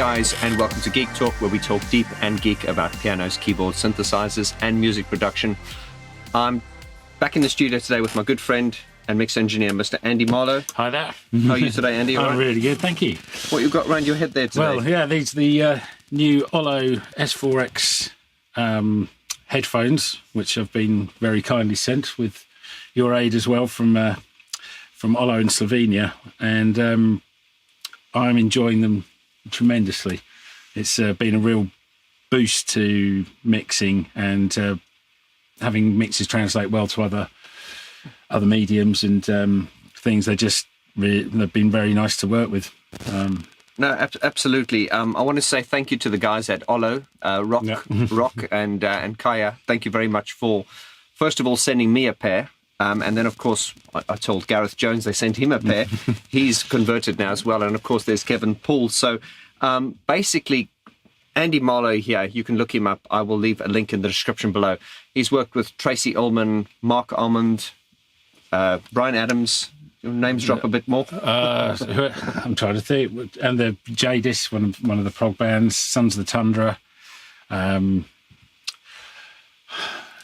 guys, and welcome to GeeK Talk, where we talk deep and geek about pianos, keyboards, synthesizers, and music production. I'm back in the studio today with my good friend and mix engineer, Mr. Andy Marlow. Hi there. How are you today, Andy? I'm really good, thank you. What you got around your head there today? Well, yeah, these are the new Ollo S4X headphones, which have been very kindly sent with your aid as well from Ollo in Slovenia, and I'm enjoying them tremendously. It's been a real boost to mixing and having mixes translate well to other mediums and things. They've been very nice to work with. No, absolutely. I want to say thank you to the guys at Ollo, Rock and Kaya. Thank you very much for, first of all, sending me a pair. And then, of course, I told Gareth Jones they sent him a pair. He's converted now as well. And, of course, there's Kevin Poole. So, basically, Andy Marlow here, you can look him up. I will leave a link in the description below. He's worked with Tracy Ullman, Mark Almond, Brian Adams. Your names drop a bit more. I'm trying to think. And the Jadis, one of the prog bands, Sons of the Tundra.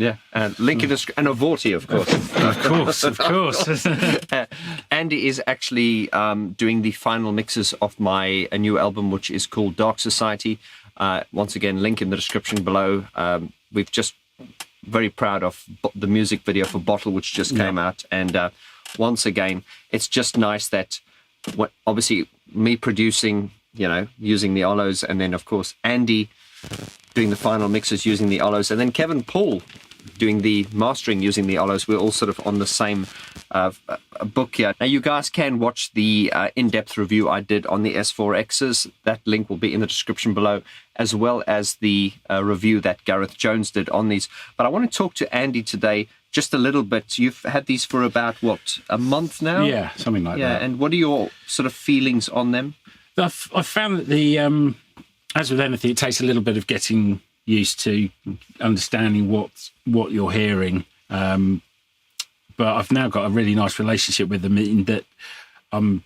Yeah, and link in and Avorti, of course. Of course. Andy is actually doing the final mixes of a new album, which is called Dark Society. Once again, link in the description below. We've just very proud of the music video for Bottle, which just came out. And once again, it's just nice that, obviously, me producing, using the Ollos, and then, of course, Andy doing the final mixes using the Ollos, and then Kevin Poole doing the mastering using the Ollos. We're all sort of on the same book here. Now, you guys can watch the in-depth review I did on the S4Xs. That link will be in the description below, as well as the review that Gareth Jones did on these. But I want to talk to Andy today just a little bit. You've had these for about, a month now? Yeah, something like that. Yeah, and what are your sort of feelings on them? I found that the... as with anything, it takes a little bit of getting used to understanding what you're hearing. But I've now got a really nice relationship with them in that I'm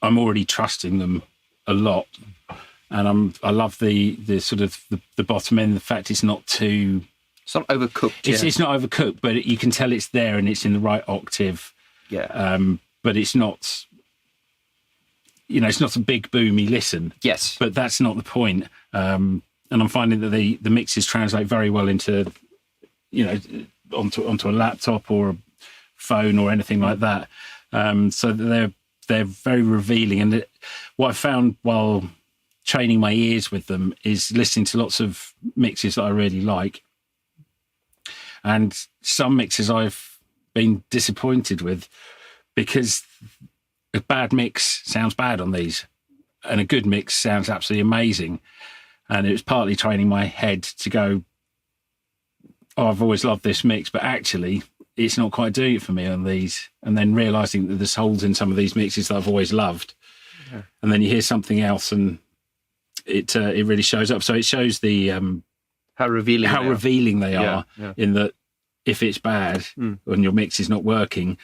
already trusting them a lot, and I love the sort of the bottom end. The fact it's not too. It's not overcooked. It's not overcooked, but you can tell it's there and it's in the right octave. Yeah. But it's not. It's not a big boomy listen. Yes. But that's not the point. And I'm finding that the mixes translate very well into, onto a laptop or a phone or anything like that. So they're very revealing. And what I found while training my ears with them is listening to lots of mixes that I really like. And some mixes I've been disappointed with because a bad mix sounds bad on these, and a good mix sounds absolutely amazing. And it was partly training my head to go, I've always loved this mix, but actually it's not quite doing it for me on these. And then realising that there's holes in some of these mixes that I've always loved. Yeah. And then you hear something else and it really shows up. So it shows the how revealing they are. In that if it's bad and your mix is not working,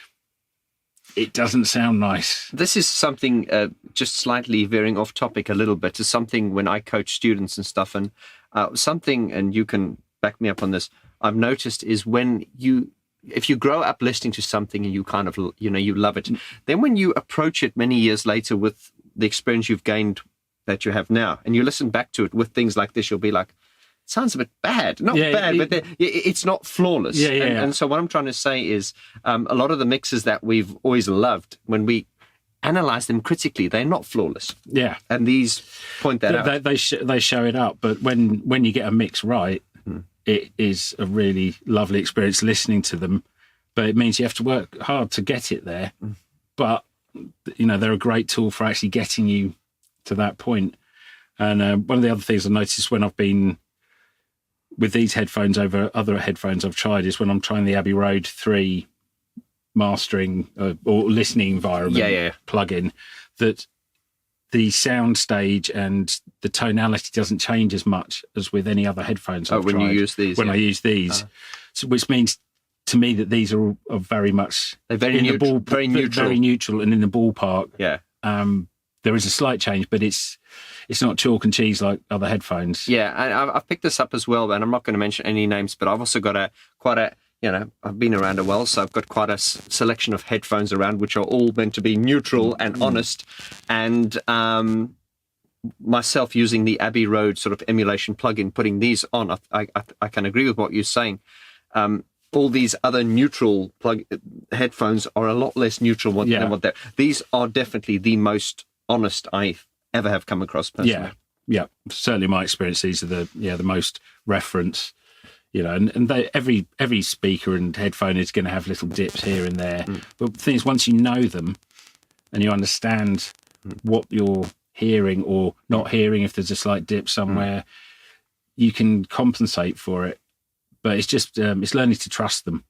it doesn't sound nice. This is something, just slightly veering off topic a little bit, is something when I coach students and stuff, and something, and you can back me up on this, I've noticed is if you grow up listening to something and you kind of, you love it, then when you approach it many years later with the experience you've gained that you have now, and you listen back to it with things like this, you'll be like, sounds a bit bad. Not bad, but it's not flawless. And so what I'm trying to say is a lot of the mixes that we've always loved, when we analyze them critically, they're not flawless. Yeah. And these point that out. They show it up, but when you get a mix right, it is a really lovely experience listening to them. But it means you have to work hard to get it there. But, they're a great tool for actually getting you to that point. And one of the other things I noticed when I've been with these headphones over other headphones I've tried is when I'm trying the Abbey Road 3 mastering or listening environment plugin, that the sound stage and the tonality doesn't change as much as with any other headphones I've tried. You use these? When I use these. So, which means to me that these are very much... They're very neutral. Very neutral and in the ballpark. Yeah. there is a slight change, but it's not chalk and cheese like other headphones. Yeah, I've picked this up as well, and I'm not going to mention any names, but I've also got quite a, I've been around a while, so I've got quite a selection of headphones around, which are all meant to be neutral and honest. And myself using the Abbey Road sort of emulation plugin, putting these on, I can agree with what you're saying. All these other neutral headphones are a lot less neutral than what they're. These are definitely the most honest I ever have come across personally. Yeah. Certainly, my experience, these are the most reference. And every speaker and headphone is going to have little dips here and there. But the thing is, once you know them and you understand what you're hearing or not hearing, if there's a slight dip somewhere, you can compensate for it. But it's just it's learning to trust them.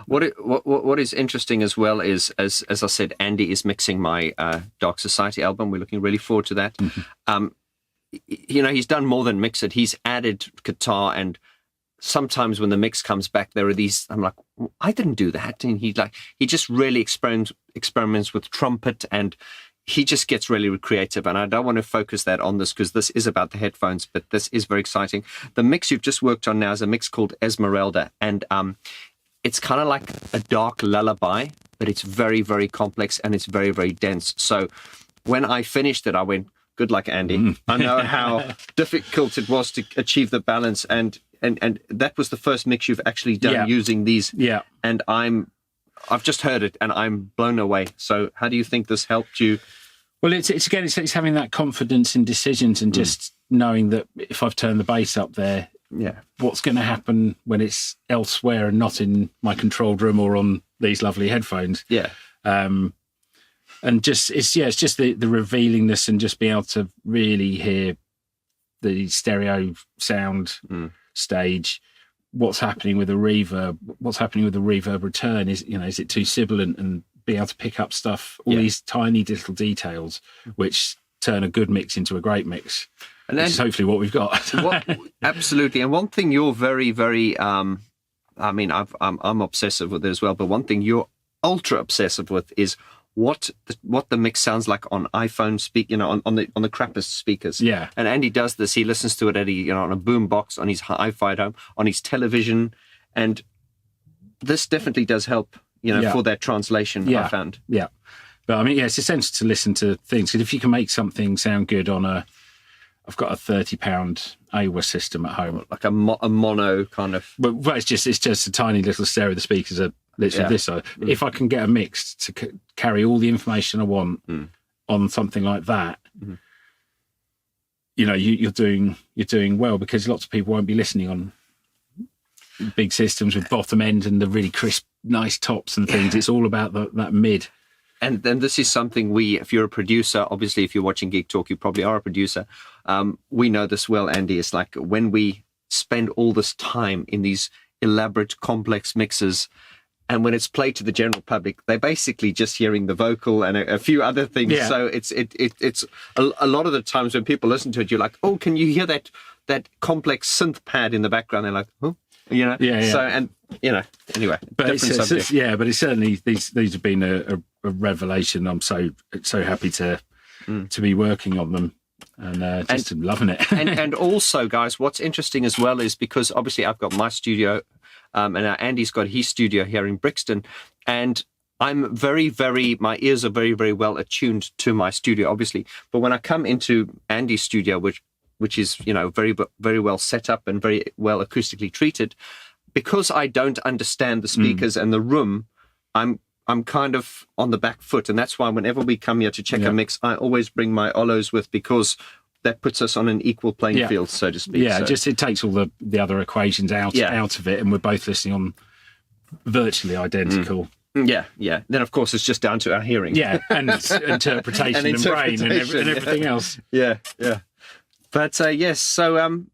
What is interesting as well is, as I said, Andy is mixing my Dark Society album. We're looking really forward to that. He's done more than mix it. He's added guitar, and sometimes when the mix comes back, there are these. I'm like, I didn't do that, and he just really experiments with trumpet, and he just gets really creative. And I don't want to focus that on this because this is about the headphones, but this is very exciting. The mix you've just worked on now is a mix called Esmeralda, and it's kind of like a dark lullaby, but it's very, very complex and it's very, very dense. So when I finished it, I went, good luck, Andy. I know how difficult it was to achieve the balance, and that was the first mix you've actually done using these. Yeah. And I've just heard it and I'm blown away. So how do you think this helped you? Well, it's having that confidence in decisions and just knowing that if I've turned the bass up there, what's going to happen when it's elsewhere and not in my controlled room or on these lovely headphones. Yeah. And just it's just the revealingness and just being able to really hear the stereo sound stage. What's happening with the reverb? What's happening with the reverb return? Is it too sibilant, and being able to pick up stuff, all these tiny little details, which turn a good mix into a great mix. And that's hopefully what we've got. Absolutely. And one thing you're very, very, I'm obsessive with it as well, but one thing you're ultra obsessive with is what the mix sounds like on iPhone on the crappiest speakers. Yeah. And Andy does this. He listens to it on a boom box, on his hi-fi home, on his television, and this definitely does help. For that translation. I found. Yeah. But it's essential to listen to things, because if you can make something sound good on I've got a £30 AWA system at home, like a mono kind of. Well, it's just a tiny little stereo. The speakers are literally this size. If I can get a mix to carry all the information I want on something like that, you're doing well, because lots of people won't be listening on big systems with bottom end and the really crisp, nice tops and things. It's all about that mid. And then this is something if you're a producer, obviously if you're watching Geek Talk, you probably are a producer. We know this well, Andy. It's like when we spend all this time in these elaborate, complex mixes, and when it's played to the general public, they're basically just hearing the vocal and a few other things. Yeah. So it's a lot of the times when people listen to it, you're like, oh, can you hear that complex synth pad in the background? They're like, huh? So, anyway, but it's certainly these have been a revelation. I'm so happy to be working on them and loving it. and also, guys, what's interesting as well is, because obviously I've got my studio, and Andy's got his studio here in Brixton, and I'm very, very, my ears are very, very well attuned to my studio, obviously. But when I come into Andy's studio, which is, very, very well set up and very well acoustically treated, because I don't understand the speakers and the room, I'm kind of on the back foot. And that's why whenever we come here to check a mix, I always bring my Ollos with, because that puts us on an equal playing field, so to speak. Yeah, just it takes all the other equations out of it, and we're both listening on virtually identical. Yeah. Then, of course, it's just down to our hearing. Yeah, and interpretation and brain and everything else. Yeah. But yes, so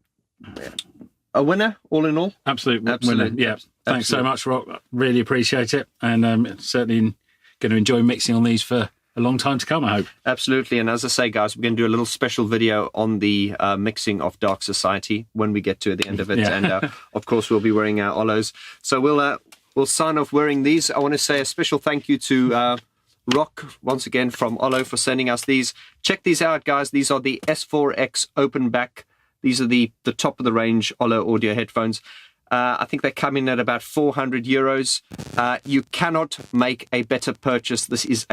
a winner, all in all. Absolute winner. Yeah. Thanks so much, Rock. Really appreciate it, and certainly going to enjoy mixing on these for a long time to come, I hope. Absolutely. And as I say, guys, we're going to do a little special video on the mixing of Dark Society when we get to the end of it. And of course, we'll be wearing our Ollos. So we'll sign off wearing these. I want to say a special thank you to Rock, once again, from Ollo for sending us these. Check these out, guys. These are the S4X open back. These are the top of the range Ollo audio headphones. I think they come in at about 400 euros. You cannot make a better purchase. This is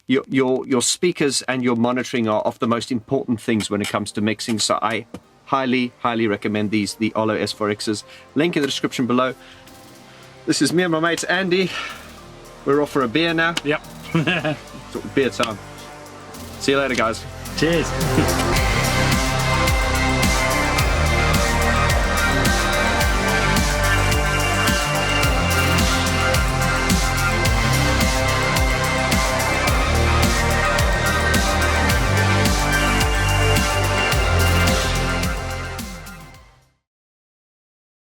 your speakers and your monitoring are of the most important things when it comes to mixing. So I highly recommend these, the Ollo S4Xs. Link in the description below. This is me and my mate Andy. We're off for a beer now. Yep. Beer time. See you later, guys. Cheers.